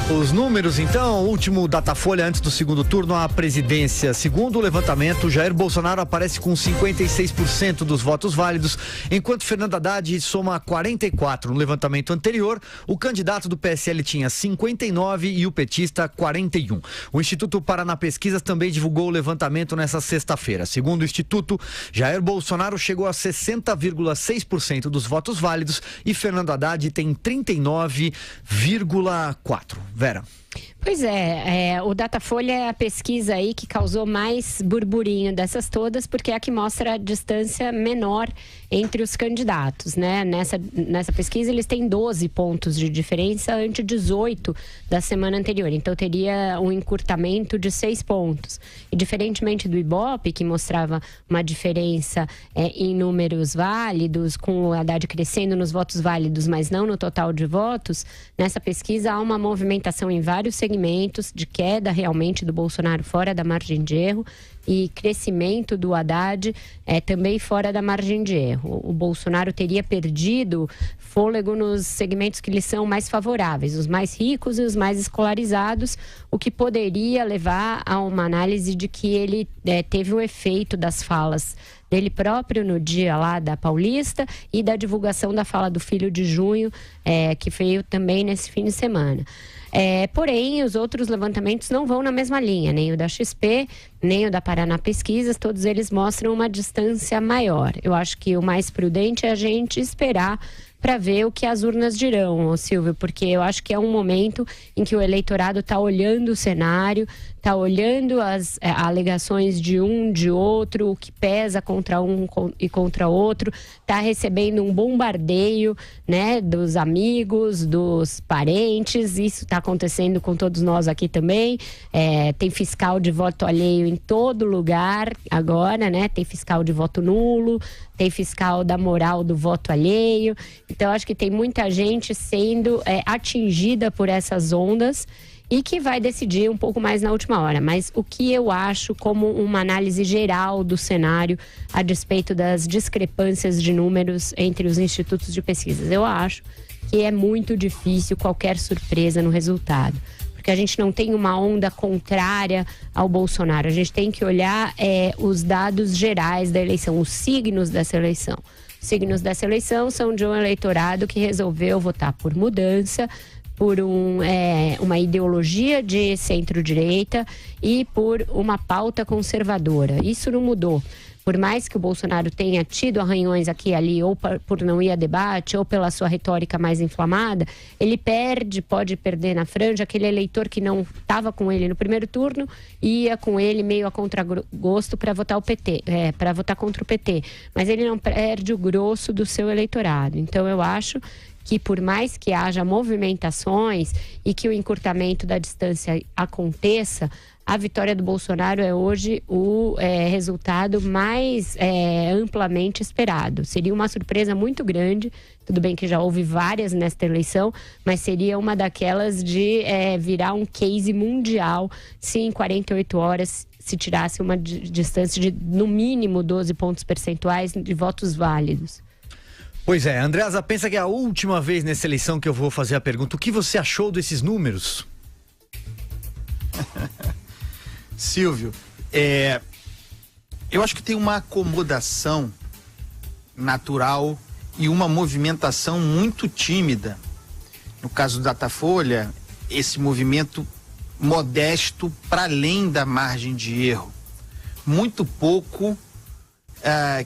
Os números, então, último Datafolha antes do segundo turno à presidência. Segundo o levantamento, Jair Bolsonaro aparece com 56% dos votos válidos, enquanto Fernando Haddad soma 44%. No levantamento anterior, o candidato do PSL tinha 59% e o petista 41%. O Instituto Paraná Pesquisas também divulgou o levantamento nessa sexta-feira. Segundo o Instituto, Jair Bolsonaro chegou a 60,6% dos votos válidos e Fernando Haddad tem 39,4%. Vera. Pois é, o Datafolha é a pesquisa aí que causou mais burburinho dessas todas, porque é a que mostra a distância menor entre os candidatos, né? Nessa pesquisa eles têm 12 pontos de diferença ante 18 da semana anterior, então teria um encurtamento de 6 pontos. E diferentemente do Ibope, que mostrava uma diferença em números válidos, com o Haddad crescendo nos votos válidos, mas não no total de votos, nessa pesquisa há uma movimentação em vários segmentos de queda realmente do Bolsonaro fora da margem de erro e crescimento do Haddad também fora da margem de erro. O Bolsonaro teria perdido fôlego nos segmentos que lhe são mais favoráveis, os mais ricos e os mais escolarizados, o que poderia levar a uma análise de que ele teve o efeito das falas dele próprio no dia lá da Paulista e da divulgação da fala do filho de junho, que veio também nesse fim de semana. Porém, os outros levantamentos não vão na mesma linha, nem o da XP, nem o da Paraná Pesquisas, todos eles mostram uma distância maior. Eu acho que o mais prudente é a gente esperar para ver o que as urnas dirão, Silvio, porque eu acho que é um momento em que o eleitorado está olhando o cenário, está olhando as alegações de um, de outro, o que pesa contra um e contra outro, está recebendo um bombardeio, né, dos amigos, dos parentes, isso está acontecendo com todos nós aqui também, tem fiscal de voto alheio em todo lugar agora, né, tem fiscal de voto nulo, tem fiscal da moral do voto alheio, então acho que tem muita gente sendo atingida por essas ondas e que vai decidir um pouco mais na última hora. Mas o que eu acho como uma análise geral do cenário a despeito das discrepâncias de números entre os institutos de pesquisas, eu acho que é muito difícil qualquer surpresa no resultado. Porque a gente não tem uma onda contrária ao Bolsonaro. A gente tem que olhar os dados gerais da eleição, os signos dessa eleição. Os signos dessa eleição são de um eleitorado que resolveu votar por mudança, por uma ideologia de centro-direita e por uma pauta conservadora. Isso não mudou. Por mais que o Bolsonaro tenha tido arranhões aqui e ali, ou por não ir a debate, ou pela sua retórica mais inflamada, ele pode perder na franja aquele eleitor que não estava com ele no primeiro turno, ia com ele meio a contragosto para votar o PT, para votar contra o PT. Mas ele não perde o grosso do seu eleitorado. Então eu acho que por mais que haja movimentações e que o encurtamento da distância aconteça, a vitória do Bolsonaro é hoje o resultado mais amplamente esperado. Seria uma surpresa muito grande, tudo bem que já houve várias nesta eleição, mas seria uma daquelas de virar um case mundial se em 48 horas se tirasse uma distância de no mínimo 12 pontos percentuais de votos válidos. Pois é, Andreasa, pensa que é a última vez nessa eleição que eu vou fazer a pergunta. O que você achou desses números? Silvio, eu acho que tem uma acomodação natural e uma movimentação muito tímida. No caso do Datafolha, esse movimento modesto para além da margem de erro. Muito pouco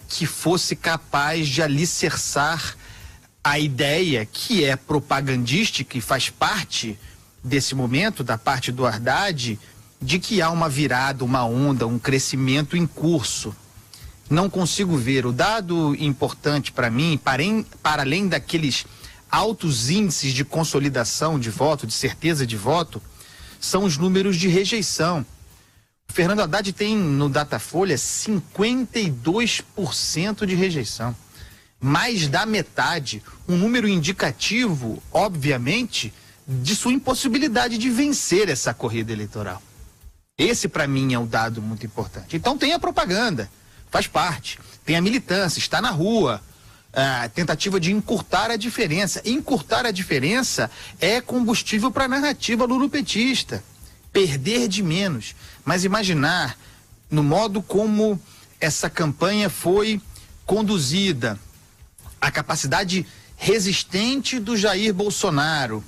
que fosse capaz de alicerçar a ideia que é propagandística e faz parte desse momento, da parte do Haddad, de que há uma virada, uma onda, um crescimento em curso. Não consigo ver. O dado importante para mim, para além daqueles altos índices de consolidação de voto, de certeza de voto, são os números de rejeição. O Fernando Haddad tem no Datafolha 52% de rejeição. Mais da metade, um número indicativo, obviamente, de sua impossibilidade de vencer essa corrida eleitoral. Esse, para mim, é um dado muito importante. Então tem a propaganda, faz parte. Tem a militância, está na rua, a tentativa de encurtar a diferença. Encurtar a diferença é combustível para a narrativa lulopetista. Perder de menos. Mas imaginar, no modo como essa campanha foi conduzida, a capacidade resistente do Jair Bolsonaro,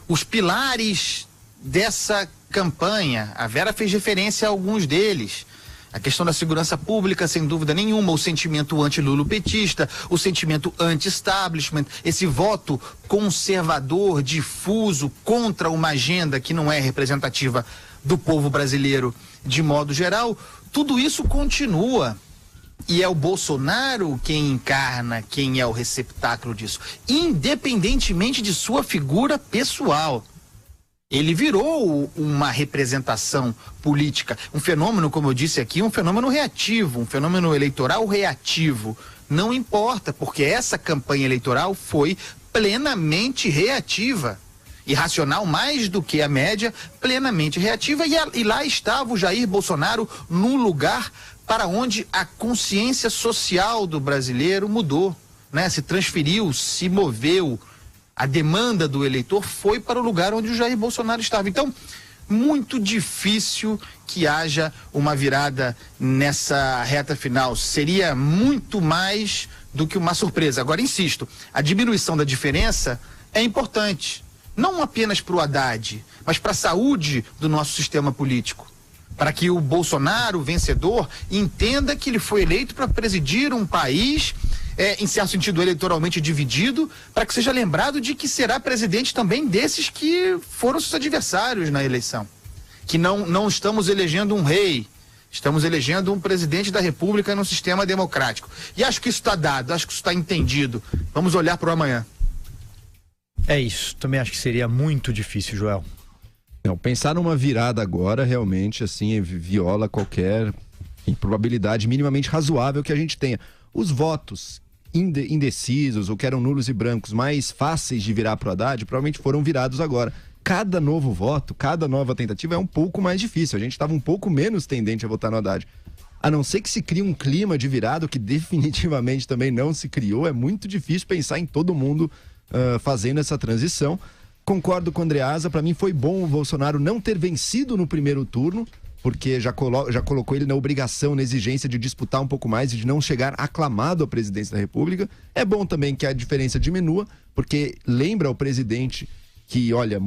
os pilares dessa campanha, a Vera fez referência a alguns deles. A questão da segurança pública, sem dúvida nenhuma, o sentimento anti-lulopetista, o sentimento anti-establishment, esse voto conservador, difuso, contra uma agenda que não é representativa do povo brasileiro de modo geral, tudo isso continua. E é o Bolsonaro quem encarna, quem é o receptáculo disso, independentemente de sua figura pessoal. Ele virou uma representação política, um fenômeno, como eu disse aqui, um fenômeno reativo, um fenômeno eleitoral reativo. Não importa, porque essa campanha eleitoral foi plenamente reativa. Irracional mais do que a média, plenamente reativa. E lá estava o Jair Bolsonaro num lugar para onde a consciência social do brasileiro mudou, né? Se transferiu, se moveu. A demanda do eleitor foi para o lugar onde o Jair Bolsonaro estava. Então, muito difícil que haja uma virada nessa reta final. Seria muito mais do que uma surpresa. Agora, insisto, a diminuição da diferença é importante. Não apenas para o Haddad, mas para a saúde do nosso sistema político. Para que o Bolsonaro, vencedor, entenda que ele foi eleito para presidir um país em certo sentido, eleitoralmente dividido, para que seja lembrado de que será presidente também desses que foram seus adversários na eleição. Que não estamos elegendo um rei, estamos elegendo um presidente da República num sistema democrático. E acho que isso está dado, acho que isso está entendido. Vamos olhar para o amanhã. É isso, também acho que seria muito difícil, Joel. Não, pensar numa virada agora, realmente, assim, viola qualquer probabilidade minimamente razoável que a gente tenha. Os votos indecisos ou que eram nulos e brancos mais fáceis de virar para o Haddad provavelmente foram virados agora. Cada novo voto, cada nova tentativa é um pouco mais difícil. A gente estava um pouco menos tendente a votar no Haddad. A não ser que se crie um clima de virada, que definitivamente também não se criou, é muito difícil pensar em todo mundo fazendo essa transição. Concordo com o Andreasa, para mim foi bom o Bolsonaro não ter vencido no primeiro turno, porque já colocou ele na obrigação, na exigência de disputar um pouco mais e de não chegar aclamado à presidência da República. É bom também que a diferença diminua, porque lembra ao presidente que, olha,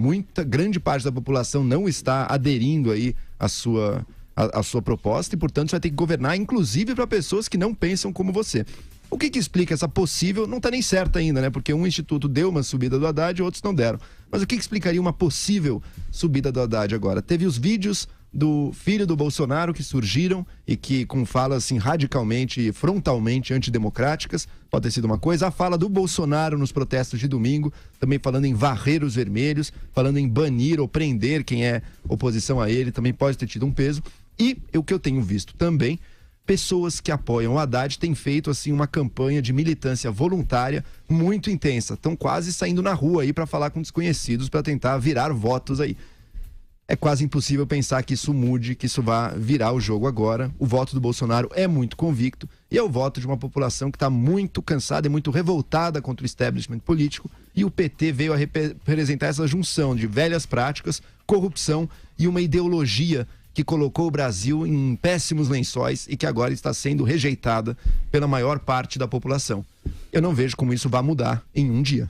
grande parte da população não está aderindo aí à sua proposta e, portanto, você vai ter que governar, inclusive para pessoas que não pensam como você. O que explica essa possível, não está nem certa ainda, né? Porque um instituto deu uma subida do Haddad e outros não deram. Mas o que explicaria uma possível subida do Haddad agora? Teve os vídeos do filho do Bolsonaro que surgiram e que com falas assim radicalmente e frontalmente antidemocráticas, pode ter sido uma coisa. A fala do Bolsonaro nos protestos de domingo, também falando em varrer os vermelhos, falando em banir ou prender quem é oposição a ele, também pode ter tido um peso. E o que eu tenho visto também, pessoas que apoiam o Haddad têm feito assim uma campanha de militância voluntária muito intensa, estão quase saindo na rua aí para falar com desconhecidos para tentar virar votos aí. É quase impossível pensar que isso mude, que isso vá virar o jogo agora. O voto do Bolsonaro é muito convicto e é o voto de uma população que está muito cansada e muito revoltada contra o establishment político, e o PT veio a representar essa junção de velhas práticas, corrupção e uma ideologia que colocou o Brasil em péssimos lençóis e que agora está sendo rejeitada pela maior parte da população. Eu não vejo como isso vai mudar em um dia.